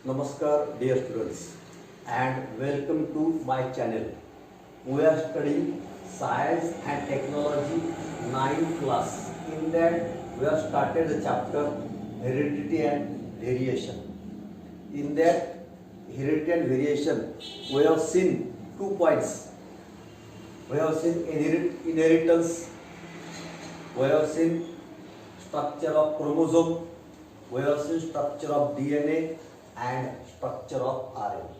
Namaskar dear students and welcome to my channel. We are studying Science and Technology 9th class. In that we have started the chapter Heredity and Variation. In that heredity and variation we have seen 2 points. We have seen inheritance, we have seen structure of chromosome, we have seen structure of DNA and structure of RNA.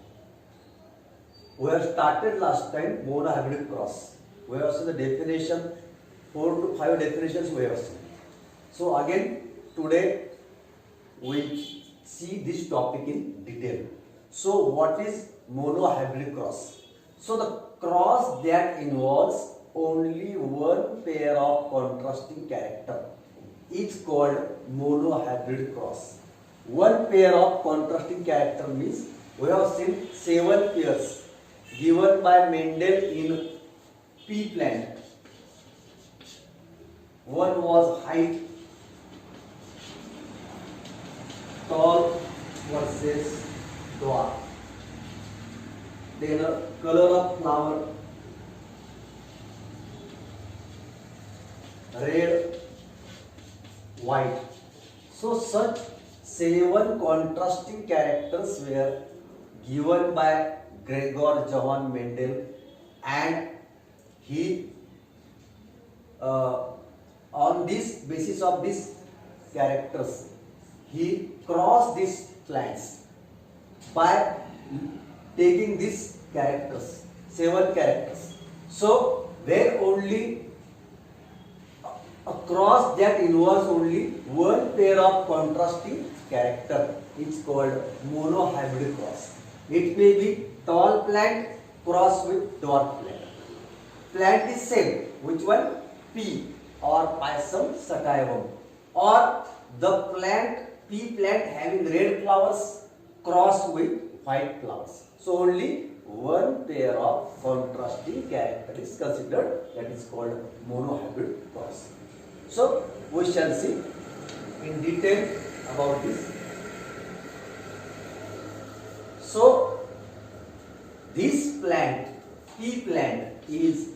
We have started last time monohybrid cross. We have seen the definition, 4 to 5 definitions we have seen. So again today we see this topic in detail. So what is monohybrid cross? So the cross that involves only one pair of contrasting character is called monohybrid cross. One pair of contrasting character means we have seen 7 pairs given by Mendel in pea plant. One was height, tall versus dwarf. Then a color of flower, red, white. So such 7 contrasting characters were given by Gregor Johann Mendel, and he on this basis of these characters he crossed these plants by taking these characters, 7 characters. So when only a cross that involves only one pair of contrasting character is called monohybrid cross. It may be tall plant crossed with dwarf plant. Plant is same. Which one? Pea or Pisum sativum. Or the plant, pea plant having red flowers crossed with white flowers. So only one pair of contrasting character is considered, that is called monohybrid cross. So we shall see in detail about this. So this plant, pea plant, is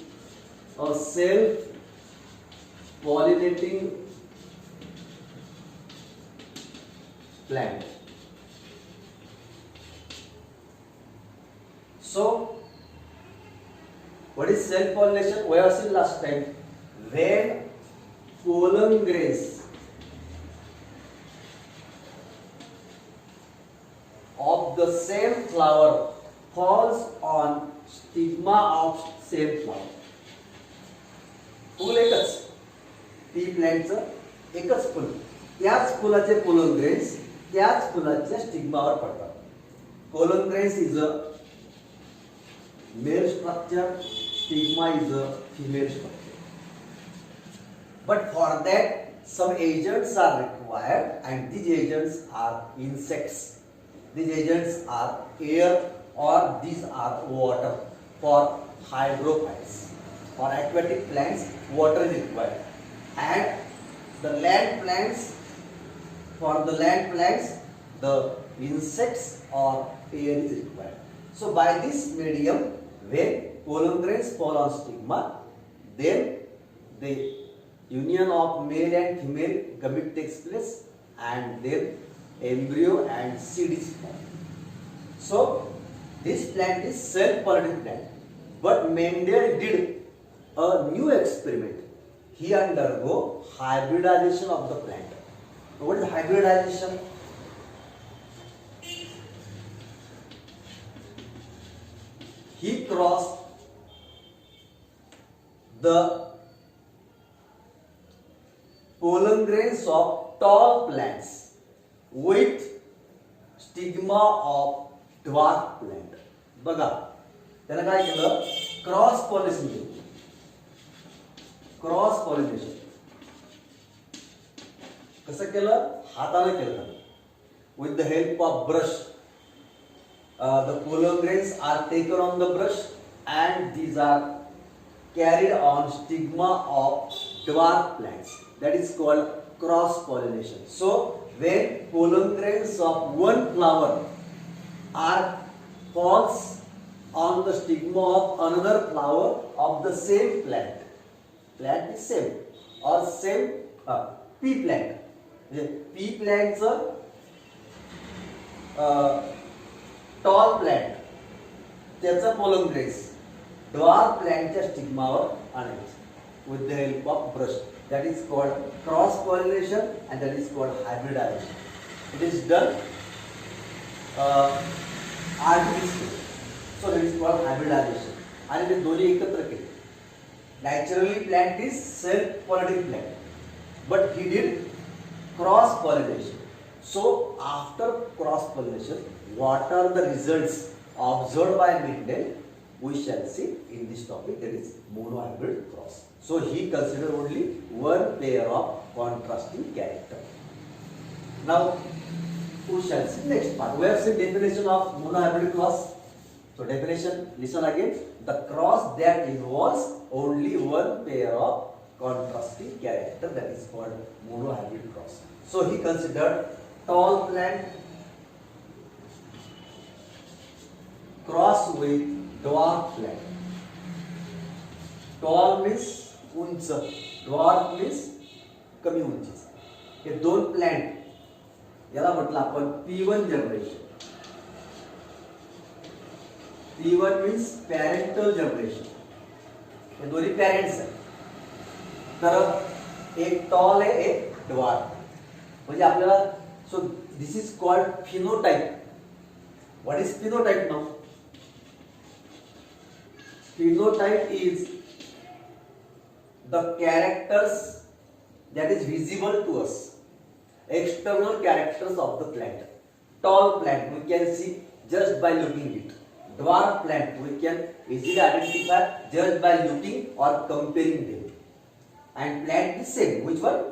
a self-pollinating plant. So what is self-pollination? We have seen last time. When pollen grains of the same flower falls on stigma of same flower. फूल एकच, P प्लांटचं एकच फूल, त्याच फुलाचे pollen grains त्याच फुलाच्या स्टिग्मावर पडतात. Pollen grains is a male structure, stigma is a female structure. But for that some agents are required, and these agents are insects. These agents are air or these are water. For hydrophytes, for aquatic plants, water is required, and the land plants, for the land plants, the insects or air is required. So by this medium, when pollen grains fall on stigma, then the union of male and female gamete takes place, and then embryo and seed is formed. So this plant is self-pollinating plant. But Mendel did a new experiment. He undergo hybridization of the plant. So what is hybridization? He crossed the pollen grains of tall plants with stigma of dwarf plant. बघा त्याला काय केलं? Cross pollination केलं. Cross pollination कसं केलं? हाताने केलं. With the help of brush, the pollen grains are taken on the brush and these are carried on stigma of dwarf plants. That is called cross pollination. So when pollen grains of one flower are falls on the stigma of another flower of the same plant. Plant is same or same pea plant. Pea plants tall plant त्याचा pollen grace dwarf प्लांटच्या स्टिग्मावर आणायचं with the help of brush. That is called cross pollination and that is called hybridisation. It is done artificial. So that is called hybridisation. आणि ते दोन्ही एकत्र केले. Naturally plant is self pollinating plant but he did cross pollination. So after cross pollination, what are the results observed by Mendel? We shall see in this topic, that is monohybrid cross. So he considered only one pair of contrasting character. Now we shall see next part. We have seen definition of monohybrid cross. So definition, listen again. The cross that involves only one pair of contrasting character, that is called monohybrid cross. So he considered tall plant cross with dwarf plant. Tall means उंच, dwarf means कमी उंचीचे. हे दोन plant याला म्हटलं आपण P1 जनरेशन. P1 means parental generation. हे दोन्ही parents आहेत. तर एक टॉल आहे, एक ड्वार्फ. म्हणजे आपल्याला so this is called phenotype. What is phenotype now? Phenotype is the characters that is visible to us, external characters of the plant. Tall plant we can see just by looking it. Dwarf plant we can easily identify just by looking or comparing them. And plant is same. Which one?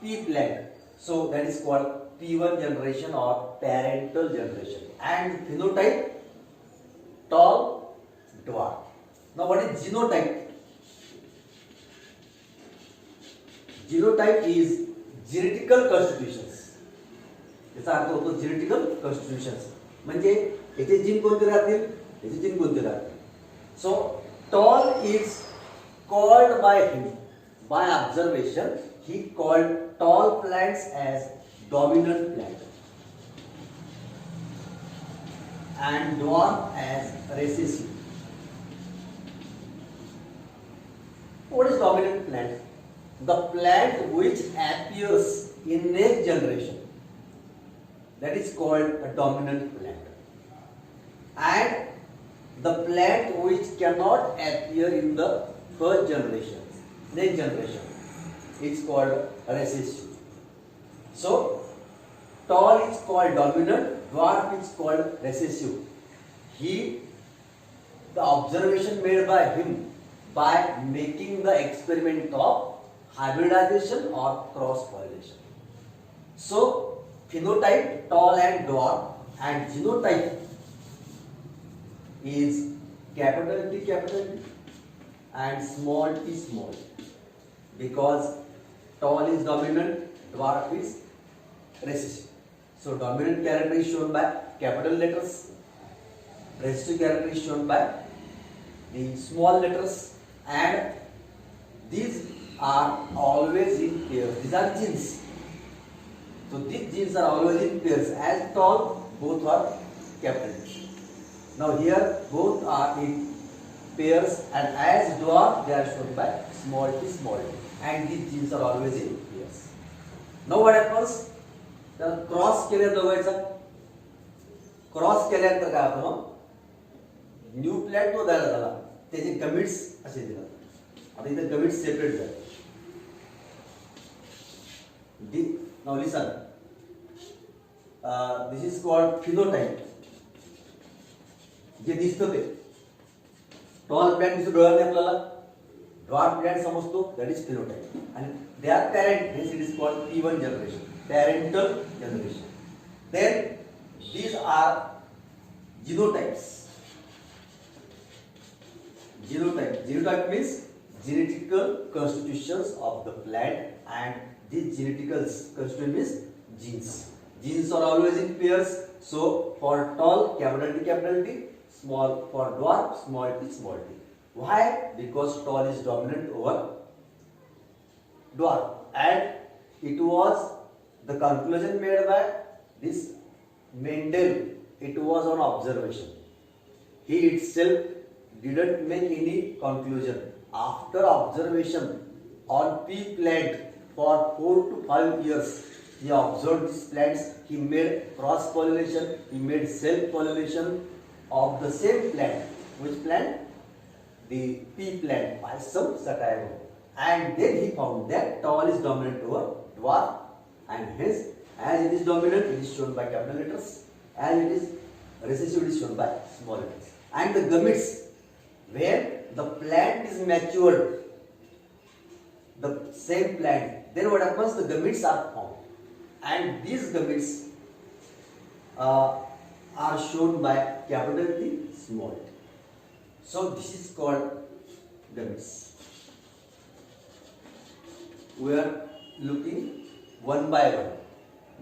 Pea plant. So that is called P1 generation or parental generation. And phenotype, tall, dwarf. Now what is genotype? Genotype is genetical constitutions. याचा अर्थ होतो genetical constitutions. म्हणजे याचे gene कोणते राहतील, याचे gene कोणते राहतील. So tall is called by him by observation. He called tall plants as dominant plant and dwarf as recessive. What is dominant plant? The plant which appears in next generation, that is called a dominant plant. And the plant which cannot appear in the first generation, next generation, is called recessive. So tall is called dominant, dwarf is called recessive. The observation made by him by making the experiment of hybridization or cross pollination. So phenotype tall and dwarf, and genotype is capital T and small t small, because tall is dominant, dwarf is recessive. So dominant character is shown by capital letters, recessive character is shown by the small letters, and these are always in pairs. These are genes. So these genes are always in pairs. As tall, both are capital. Now here both are in pairs, and as dwarf they are shown by small t small, and these genes are always in pairs. Now what happens? तर cross केल्या दोघांचा cross केल्यानंतर काय होतं, new plot तो तयार झाला, त्याचे गमिट्स असे दिला. आता इथे गमिट्स सेपरेट झाले. Now listen, this is called phenotype. जे दिसतं ते टॉल प्लॅट दिसतो डोळ्याने आपल्याला, ड्वार्फ प्लॅट समजतो, दॅट इज फिनोटाइप. आणि they are parent, this it is called P1 generation, parental generation. Then these are genotypes. Genotype means genetical constitutions of the plant, and these genetical constitution means genes. Genes are always in pairs, So for tall, capital T, small for dwarf, small t. Why? Because tall is dominant over dwarf, and it was the conclusion made by this Mendel. It was on observation. He itself didn't make any conclusion. After observation on pea plant for 4 to 5 years, he observed these plants. He made cross pollination. He made self pollination of the same plant. Which plant? The pea plant by some satago. And then he found that tall is dominant over dwarf, and hence as it is dominant, it is shown by capital letters. As it is recessive, it is shown by small letters. And the gametes, when the plant is matured, the same plant, then what happens? The gametes are formed, and these gametes are shown by capital T, small t. So this is called gametes. We are looking one by one.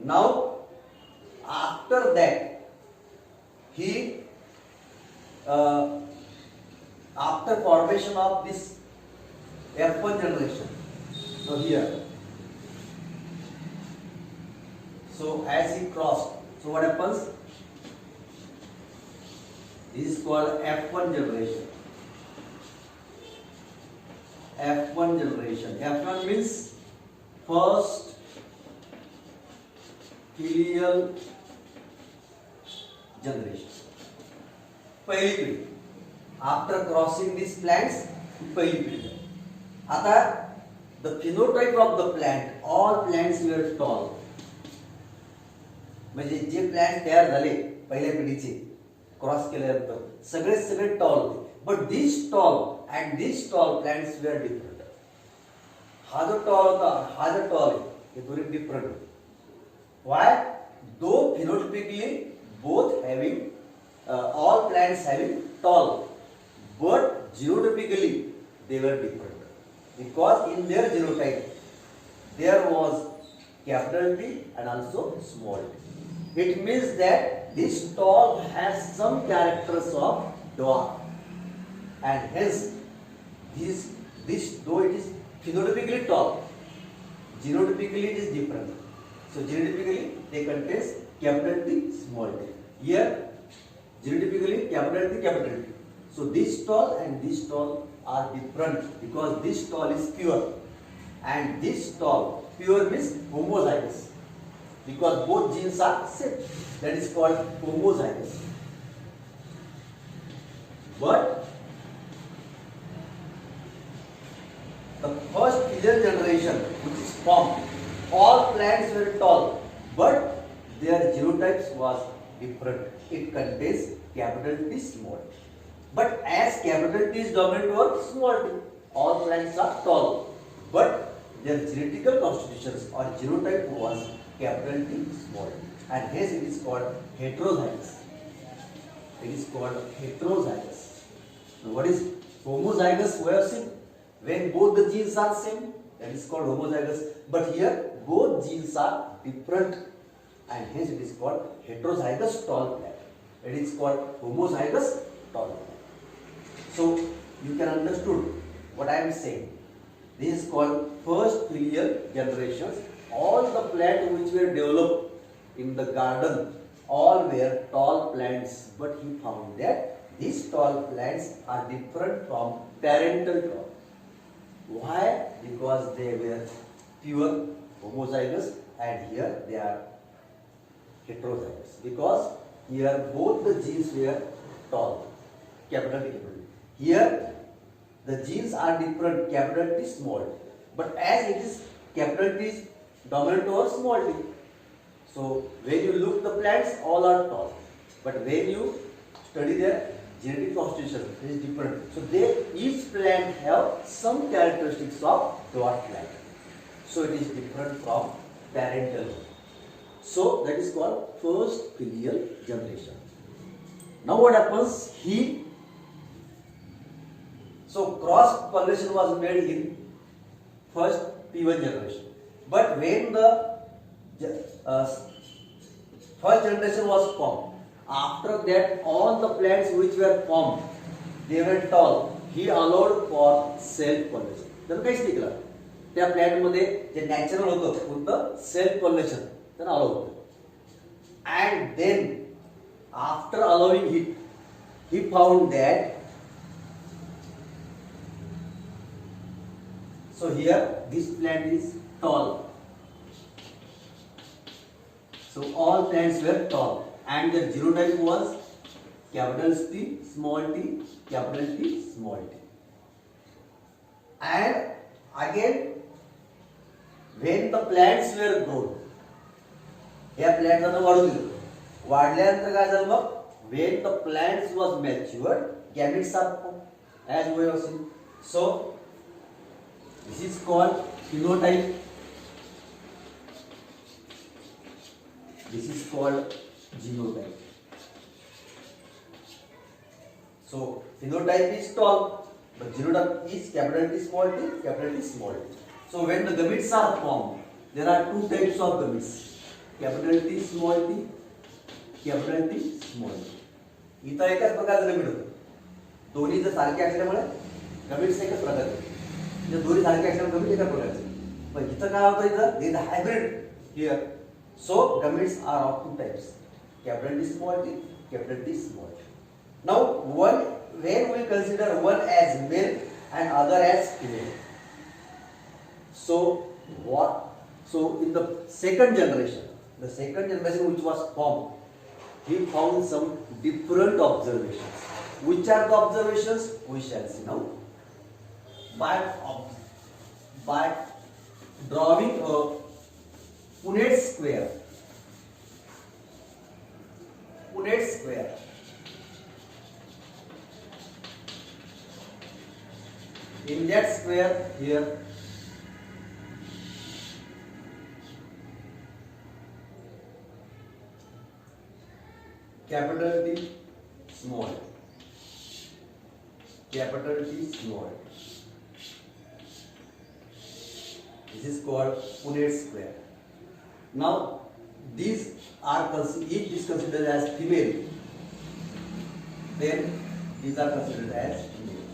Now, after that, he after formation of this F1 generation. So here, so as he crossed, so what happens? This is called F1 generation. F1 generation. F1 means first filial generation. पहिली पिढी. After crossing these plants, पहिली पिढी. आता the phenotype of the plant, all plants were tall. म्हणजे जे plant तयार झाले पहिल्या पिढीचे cross केल्यानंतर सगळे टॉल होते. But this tall and this tall plants were different. हा जो टॉल होता, हा जो टॉल आहे, हे दोन्ही डिफरंट होते. वाय? दो phenotypically both having all plants having tall, but genotypically they were different, because in their genotype there was capital T and also small t. It means that this tall has some characters of dwarf, and hence this though it is phenotypically tall, genotypically it is different. So genotypically they contain capital T, small t. Here genotypically capital T. So this tall and this tall are different, because this tall is pure and this tall, pure means homozygous, because both genes are same. That is called homozygous. But the first filial generation which is formed, all plants were tall, but their genotypes was different. It contains capital T, small t. But as capital T is dominant over small t, all plants are tall, but their genetical constitutions or genotype was capital T, small t, and hence it is called heterozygous. It is called heterozygous. Now what is homozygous? We have seen when both the genes are same, that is called homozygous. But here both genes are different, and hence it is called heterozygous tall plant. It is called homozygous tall plant. So you can understood what I am saying. This is called first filial generations. All the plants which were developed in the garden, all were tall plants. But he found that these tall plants are different from parental tall. Why? Because they were pure homozygous, and here they are heterozygous, because here both the genes were tall, capital T, capital T. Here the genes are different, capital T, small t. But as it is capital T is dominant over small t, so when you look the plants, all are tall. But when you study their genetic constitution, it is different. So each plant have some characteristics of dwarf plant. So it is different from parental. So that is called first filial generation. Now what happens? So cross pollination was made in first P1 generation. But when the first generation was formed. After that, all the plants which were formed, they were tall. He allowed for self pollination. तर काहीच नाही केलं. त्या plant मध्ये जे natural होतं कोणतं self pollination त्याला allow होतं. And then after allowing it, he found that so here this plant is tall. So all plants were tall and the genotype was capital T, small t, capital T, small t. And again when the plants were grown, या प्लॅन्टला वाढू दिलं. वाढल्यानंतर काय झालं मग when the plants was matured, gametes are formed as we have seen. So this is called phenotype. This is called genotype. So phenotype is tall, but genotype is capital T small t, capital T small t. So when the gametes are formed, there are two types of gametes. Capital T small t, capital T small t. इथं एकाच प्रकारचं gamete होतं. दोन्ही जर सारखे असल्यामुळे gametes एकच प्रकारचे. म्हणजे दोन्ही सारखे असल्यामुळे गमीट एकाच प्रकारचे. पण इथं काय होतं इथं they hybrid here. So gametes are of two types. Capital T small t, capital T small t. Now when we consider one as male and other as female. So what? So in the second generation which was formed, he found some different observations. Which are the observations? We shall see now. By drawing a Punnett square. In that square here, capital T small, capital T small. This is called Punnett square. Now these are if is considered as female, then these are considered as female.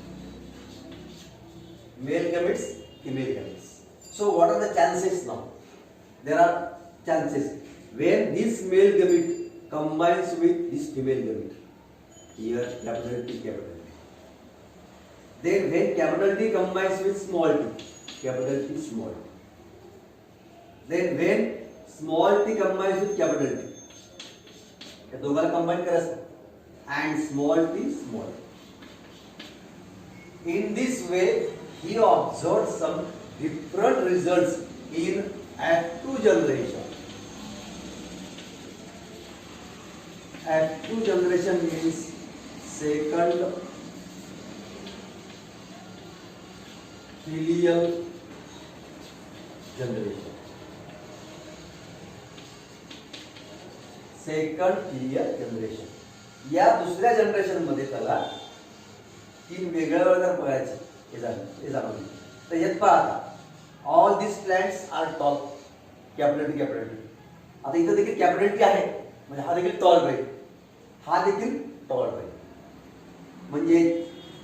Male gametes, female gametes. So what are the chances now? There are chances when this male gamete combines with this female gamete. Here capital T, capital T. Then when capital T combines with small t, capital T, small t. Then when small t combines with capital T, या दोघांना combine करायचं and small t, small t. In this way, he observed some different results in F2 generation. F2 generation means second filial generation. Second filial generation. या दुसऱ्या generation मध्ये त्याला तीन वेगळ्या प्रकार बघायचे हे जाणून. तर यात पहा all this plants are tall, capital T, capital T. आता इथं देखील कॅपिटल टी आहे म्हणजे हा देखील टॉल राहील, हा देखील टॉल राहील. म्हणजे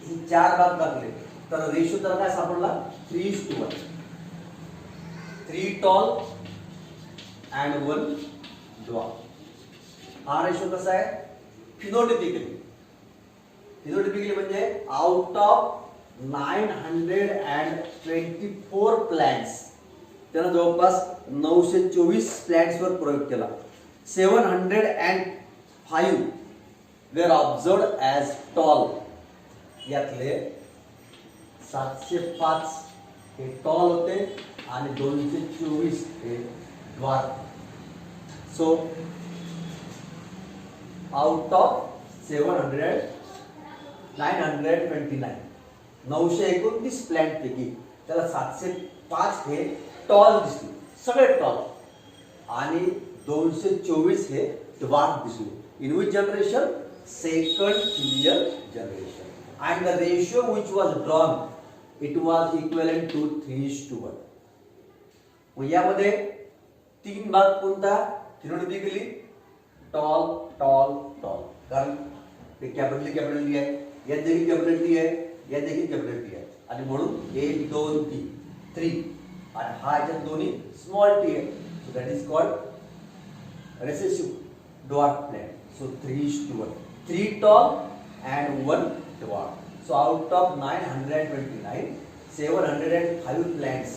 ही चार भाग टाकले तर रेशो त्याला काय सापडला 3:1. 3 टॉल अँड 1 ड्वार्फ. हा रेशो कसा आहे फिनोटिपिकली. फिनोटिपिकली म्हणजे आउट ऑफ 924 प्लॅन्ट्स त्यानं जवळपास 924 प्लॅन्ट्स वर प्रयोग केला. 705 वेर ऑब्झर्व्ड ॲज टॉल. यातले 705 हे टॉल होते आणि 224 हे dwarf. So out of 929 929 plant पैकी त्याला 705 हे टॉल दिसले, सगळे टॉल, आणि 224 हे ड्वार्फ दिसले. In which generation? Second filial generation. And the ratio which was drawn, it was equivalent to 3:1. यामध्ये तीन भाग कोणता? फिनोटिपिकली टॉल टॉल टॉल, कारण ते कॅपिटल आहे, यात देखील कॅपिटल आहे, यात देखील कॅपिटल आहे, आणि म्हणून 1 2 3 आणि हा याच्यात दोन्ही स्मॉल टी आहे. So that is called recessive dwarf plant. So 3:1, 3 tall and 1 dwarf. So out of 929, 705 plants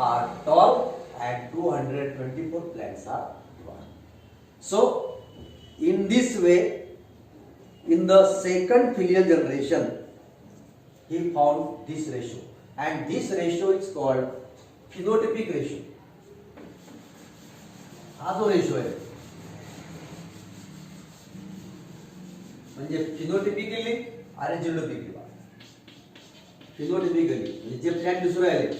are tall and 224 plants are dwarf. So in this way, in the second filial generation, he found this ratio, and this ratio is called phenotypic ratio. हा जो ratio आहे म्हणजे phenotypically आणि जिनोटिपिकली. Phenotypically म्हणजे जे plant दिसून राहिले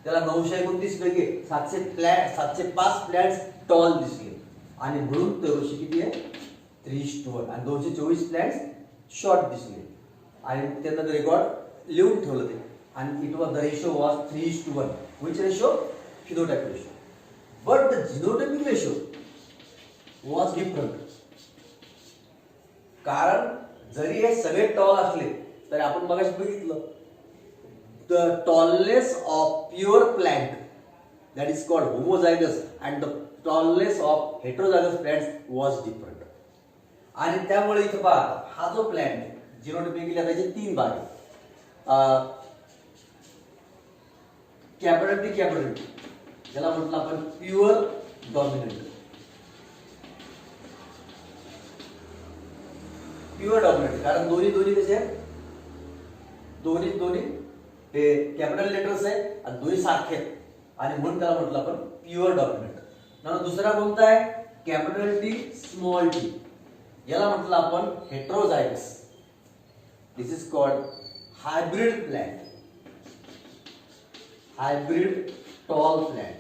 त्याला 929 पैकी 705 प्लॅंट्स टॉल दिसले, आणि म्हणून ते रेशो किती आहे 3:1, आणि 224 प्लॅंट्स शॉर्ट दिसले, आणि त्यांना रेकॉर्ड लिहून ठेवलं ते, आणि it was the ratio was 3:1, which ratio phenotype ratio. But the genotypic ratio was different, कारण जरी हे सगळे टॉल असले तरी आपण मगाशी बघितलं the tallness of pure plant that is called homozygous and the tallness of heterozygous plants was different. आणि त्यामुळे इथं पहा हा जो प्लांट जिनोटिपिकली त्याचे 3 भाग आहे. कॅपिटल ज्याला म्हटलं आपण प्युअर डॉमिनंट, प्युअर डॉमिनंट, कारण दोन्ही कसे आहेत, दोन्ही हे कॅपिटल लेटर्स आहे आणि दोन्ही सारखे आहेत, आणि म्हणून त्याला म्हटलं आपण प्युअर डॉमिनंट. नंतर दुसरा कोणता आहे कॅपिटल टी स्मॉल टी, याला म्हटलं आपण heterozygous. This is called hybrid plant, hybrid tall plant.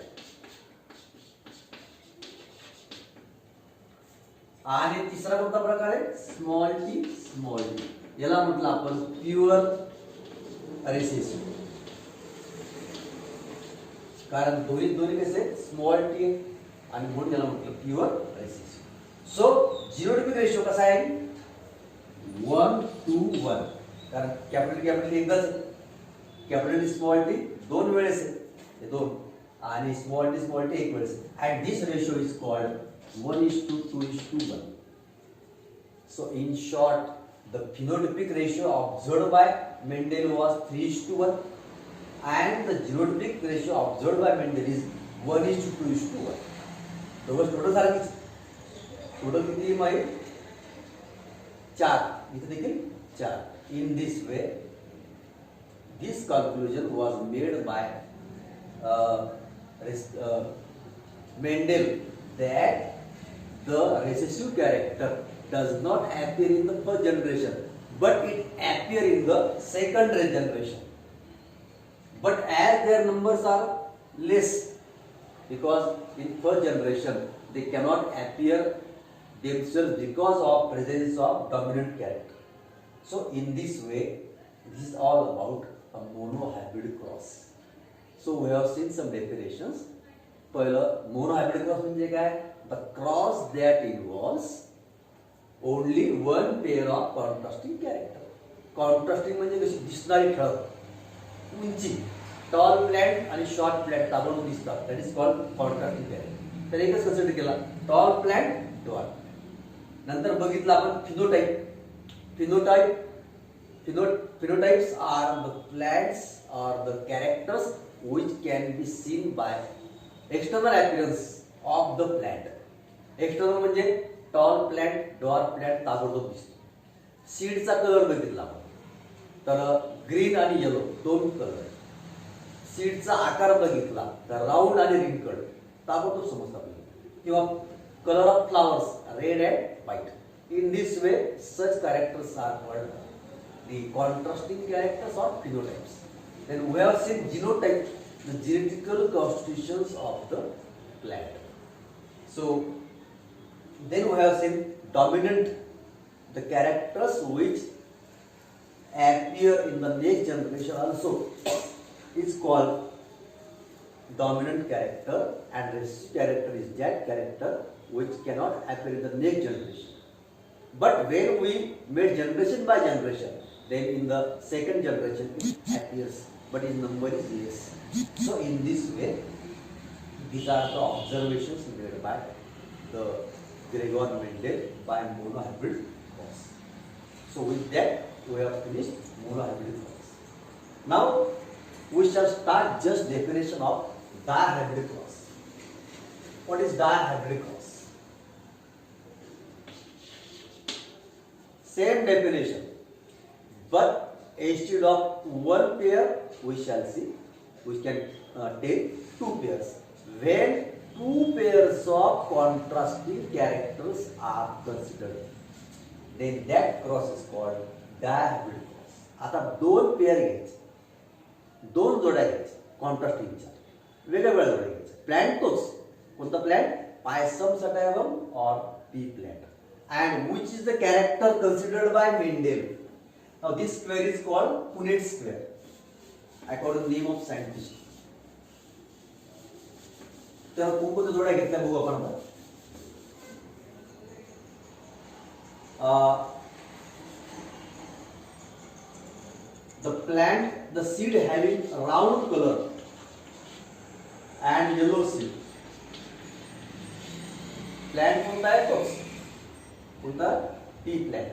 आणि तिसरा कोणता प्रकार आहे स्मॉल टी, याला म्हटलं आपण प्युअर रेसेसिव्ह, कारण दोन्ही कसे स्मॉल टी आणि म्हणून त्याला म्हटलं प्युअर रेसेसिव्ह. सो जिनोटिपिक रेशो कसा आहे 1:1, कारण कॅपिटल एकदाच, कॅपिटल टी स्मॉल टी 2 वेळेस आहे, 2, आणि स्मॉल टी 1 वेळेस, and this ratio is called 1:2:1. So in short, the phenotypic ratio observed by Mendel was 3:1, and the genotypic ratio observed by Mendel is 1:2:1. दोघं total सारखीच, total किती माहिती 4, इथे देखील 4. In this way, this conclusion was made by Mendel that the recessive character does not appear in the first generation, but it appear in the second generation. But as their numbers are less, because in first generation they cannot appear themselves because of presence of dominant character. So in this way, this is all about a monohybrid cross. So we have seen some definitions. पहिलं monohybrid cross म्हणजे काय? The cross that involves only one pair of contrasting character. Contrasting म्हणजे कशी दिसणारी ठळक, उंची, toll plant आणि short plant ताबडतोब दिसतात, that is called contrasting character. तर एकच कन्सिडर केला टॉल प्लॅंट डॉट. नंतर बघितलं आपण phenotypes are the plants or the characters which can be seen by external appearance of the plant. External म्हणजे टॉल प्लॅंट, डॉर्फ प्लॅंट ताबडतोब दिसतो. सीडचा colour बघितला आपण तर ग्रीन आणि येलो 2 कलर. सीडचा आकार बघितला तर राऊंड आणि रिंकल्ड ताबडतोब समजतं आपल्याला, किंवा colour of flowers red and white. In this way such characters are called the contrasting characters or phenotypes. Then we have seen genotype, the genetical constitutions of the plant. So then we have seen dominant, the characters which appear in the next generation also is called dominant character, and recessive character is that character which cannot appear in the next generation. But when we made generation by generation, then in the second generation it appears, but its number is less. So in this way, these are the observations made by the Gregor Mendel by monohybrid cross. So with that, we have finished monohybrid cross. Now we shall start just definition of dihybrid cross. What is dihybrid cross? Same definition, but instead of one pair, we shall see, we can take two pairs. When two pairs of contrasting characters are considered, then that cross is called dihybrid cross. आता दोन pair घ्यायचे, दोन जोड्या घ्यायच्या कॉन्ट्रास्टिंगच्या, वेगवेगळ्या जोड्या घ्यायच्या. Plant तोच, कोणता प्लॅन्ट? पायसम सटायवम और P plant. And which is the character considered by Mendel? Now this square is called Punnett square, according to the name of scientist. तर कोणत्या जोड्या घेतल्या बघू आपण आता. The plant, the seed having round color and yellow seed. Plant कोणता आहे तोच, कोणता? T plant.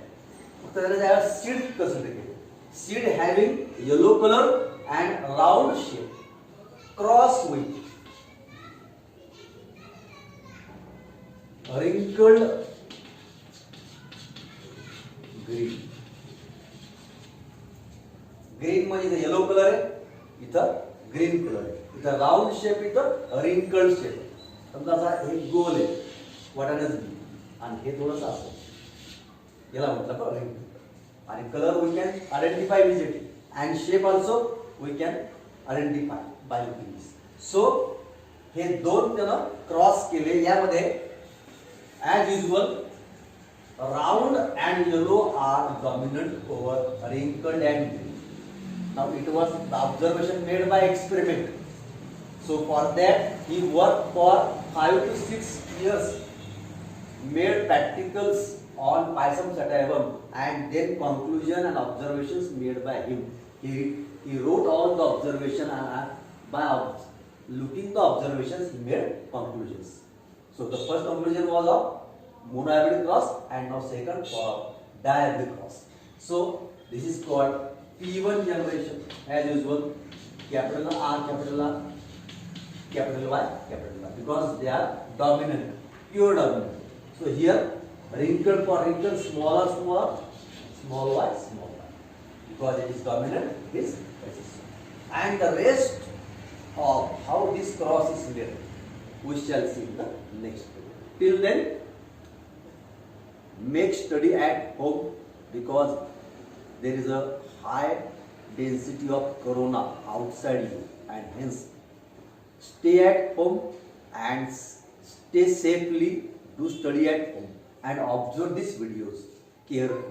फक्त त्याला सीड कन्सिडर केले. Seed having yellow colour and round shape, cross with wrinkled green. Green म्हणजे इथं येलो कलर आहे, इथं ग्रीन कलर आहे, इथं राऊंड शेप, इथं रिंकल्ड शेप. समजा असा एक गोल आहे वाटाण्याच बी, आणि हे थोडंसं असं, याला म्हटलं का रिंग. आणि colour we can identify with it, and shape also we can identify by looking this. So हे दोन त्यानं क्रॉस केले. यामध्ये as usual round and yellow are dominant over wrinkled and green. Now it was the observation made by experiment. So for that he worked for 5 to 6 years, made practicals on Pisum sativum, and then conclusion and observations made by him. He wrote all the observation, and by looking the observations he made conclusions. So the first conclusion was of monohybrid cross, and now second for dihybrid cross. So this is called P1 generation. As usual, capital R, capital Y, capital Y, because they are dominant, pure dominant. So here wrinkled for wrinkled, smaller, small y, because it is dominant, it is resistant. And the rest of how this cross is made, we shall see in the next video. Till then, make study at home, because there is a high density of corona outside you, and hence stay at home and stay safely. Do study at home and observe these videos carefully.